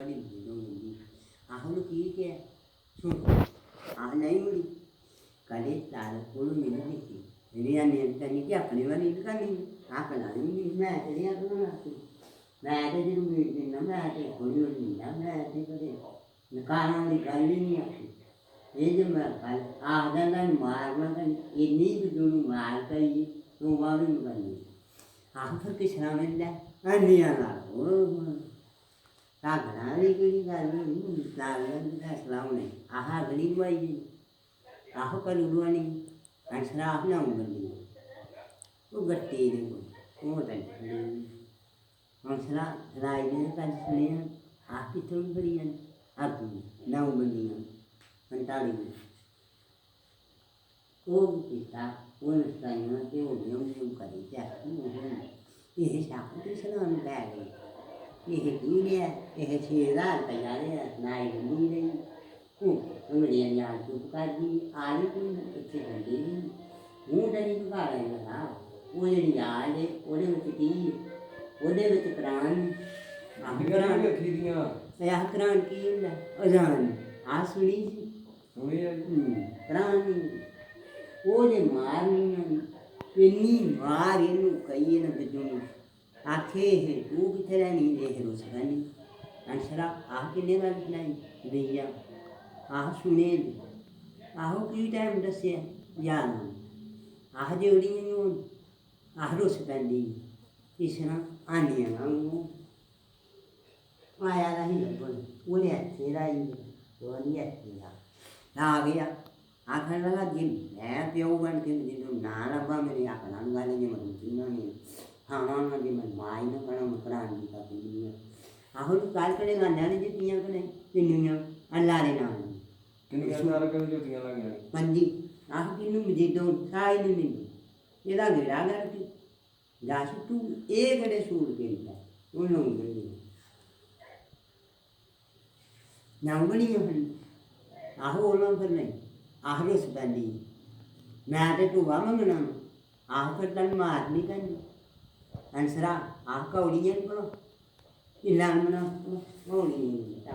ਵਾਲੀ ਹੁੰਦੀ ਆਹੋ ਨੂੰ ਕੀ ਕਿਹਾ ਸੁਣ ਆਹ ਨਹੀਂ ਮੁੜੀ ਕਦੇ ਤਾਰ ਕੋਲ ਮਿਲ ਨਹੀਂ ਇਹਨੇ ਆਨੇ ਕਹਿੰਦੀ ਕਿ ਆਪਣੇ ਵਾਲੀ ਦੁਕਾਨੀ ਆ ਕਲਾ ਨਹੀਂ ਮੈਂ ਤੇਰੀਆਂ ਕੋਲ ਮੈਂ ਤੇ ਜਿਹਨੂੰ ਮੀਟ ਦਿੰਦਾ ਮੈਂ ਤੇ ਕੋਈ ਨਹੀਂ ਨਾ ਮੈਂ ਤੇ ਕਦੇ ਨਕਾਰਾਂ ਦੀ ਗੱਲ ਹੀ ਨਹੀਂ ਆਖੀ ਇਹ ਜੇ ਮੈਂ ਕੱਲ ਆਹ ਦਿੰਦਾ ਮਾਰਨਾ ਤਾਂ ਇੰਨੀ ਵੀ ਨੂੰ ਮਾਰ ਪਈ ਉਹ ਮਾਰੂ ਨਹੀਂ ਕਰਨੀ ਆਹ ਫਿਰ ਕਿਸ ਤਰ੍ਹਾਂ ਮਿਲਦਾ ਅੰਨੀਆਂ ਨਾਲ ਉਹ ਤਾਂ ਘਣਾ ਦੀ ਕਿਹੜੀ ਗੱਲ ਨਹੀਂ ਨਾਲ ਦਾ ਸਲਾਮ ਨਹੀਂ ਆਹ ਅਗਲੀ ਵਾਈ ਜੀ ਆਹ ਕਲੂਣੀ ਅੰਸਰਾ ਨਾ ਹੁੰਦੀ ਉਹ ਗੱਟੀ ਦੇ ਉਹ ਤਾਂ ਅੰਸਰਾ ਰਾਈ ਨੇ ਕੱਲ ਸੁਣਿਆ ਆਹ ਕਿਥੋਂ ਬੜੀਆਂ ਆਪ ਨਾ ਬੰਦੀਆਂ ਅੰਤਾਲੀ ਉਹ ਕੀਤਾ ਉਹ ਸਤਾਈਆਂ ਤੇ ਉਹ ਨਿਯਮ ਕਰੀ ਜਾ ਇਹ ਸ਼ਾਮ ਤੇ ਸਲਾਮ ਲੈ ਗਈ ਇਹ ਕੀ ਨੇ ਇਹ ਛੇੜਾ ਪਿਆਰੇ ਨਾਈ ਨਹੀਂ ਰਹੀ ਉਹ ਅੰਗੜੀਆਂ ਯਾਰ ਚੁੱਪ ਕਰਦੀ ਆਲੀ ਕੋਈ ਇੱਥੇ ਹੁੰਦੀ ਨਹੀਂ ਮੂੰਹ ਤੇ ਨਹੀਂ ਘਾ ਲੈਂਦਾ ਨਾ ਉਹ ਜਿਹੜੀ ਯਾਦ ਹੈ ਉਹਦੇ ਵਿੱਚ ਕੀ ਉਹਦੇ ਵਿੱਚ ਪ੍ਰਾਣ ਆਹ ਅੱਖੀ ਦੀਆਂ ਇਹ ਪ੍ਰਾਣ ਕੀ ਹੁੰਦਾ ਅਜਾਨ ਆ ਸੁਣੀ ਸੀ ਸੁਣੀ ਆ ਪ੍ਰਾਣ ਉਹ ਜੇ ਮਾਰਨੀ ਇੰਨੀ ਮਾਰ ਇਹਨੂੰ ਕਹੀਏ ਨਾ ਬਿਜੂ ਆਖੇ ਹੈ ਤੂੰ ਕਿੱਥੇ ਰਹਿਣੀ ਦੇਖ ਰੋਸ ਕਰਨੀ ਅੰਸ਼ਰਾ ਆਹ ਕਿੰਨੇ ਵਾਰ ਨਹੀਂ ਭਈਆ ਆਹ ਸੁਣੇ ਆਹੋ ਕੀ ਟਾਈਮ ਦੱਸਿਆ ਯਾਰ ਆਹ ਜਿਹੜੀ ਨੂੰ ਆਹ ਰੋਸ ਕਰਦੀ ਇਸ ਤਰ੍ਹਾਂ ਆਨੀਆਂ ਨੂੰ ਆਇਆ ਨਹੀਂ ਬੋਲ ਉਹਨੇ ਤੇਰਾ ਹੀ ਉਹ ਨਹੀਂ ਆ ਗਿਆ ਆਖਣ ਲਗਾ ਜੀ ਮੈਂ ਪਿਓ ਬਣ ਕੇ ਜਦੋਂ ਨਾ ਲੱਭਾ ਮੇਰੇ ਆਖਣਾ ਗੱਲ ਨਹੀਂ ਮੰਨਦੀ ਨਾ ਨਹੀਂ ਹਾਂ ਨਾ ਜੀ ਮੈਂ ਮਾਈ ਨਾ ਕਰਾਂ ਮਕਰਾਂ ਦੀ ਤਾਂ ਪੀਣੀ ਆਹੋ ਕਾਲ ਕੜੇ ਗਾਂਡਾਂ ਨੇ ਜਿੱਤੀਆਂ ਕੜੇ ਕਿੰਨੀਆਂ ਅੱਲਾ ਦੇ ਨਾਮ ਕਿੰਨੀਆਂ ਸਾਲ ਕਦੇ ਜੁੱਤੀਆਂ ਲੱਗੀਆਂ ਪੰਜੀ ਆਹ ਕਿਨੂੰ ਮਜੀਦੋਂ ਸਾਈ ਨਹੀਂ ਮਿਲਦੀ ਇਹਦਾ ਗੇੜਾ ਕਰਕੇ ਜਾਸ ਤੂੰ ਇਹ ਗੜੇ ਸੂਰ ਕੇ ਲਿਆ ਉਹਨੂੰ ਮਿਲਦੀ ਨਾਂਗਣੀ ਹਨ ਆਹੋ ਉਹਨਾਂ ਫਿਰ ਨਹੀਂ ਆਹ ਰੋਸ ਪੈਂਦੀ ਮੈਂ ਤੇ ਤੂੰ ਵਾ ਮੰਗਣਾ ਆਹ ਫਿਰ ਤਨ ਮਾਰ ਨਹੀਂ ਕਹਿੰਦੀ ਅੰਸਰਾ ਆਹ ਕੌੜੀਆਂ ਕੋਲ ਇਲਾਨ ਮਨਾ ਹੋਣੀ ਤਾਂ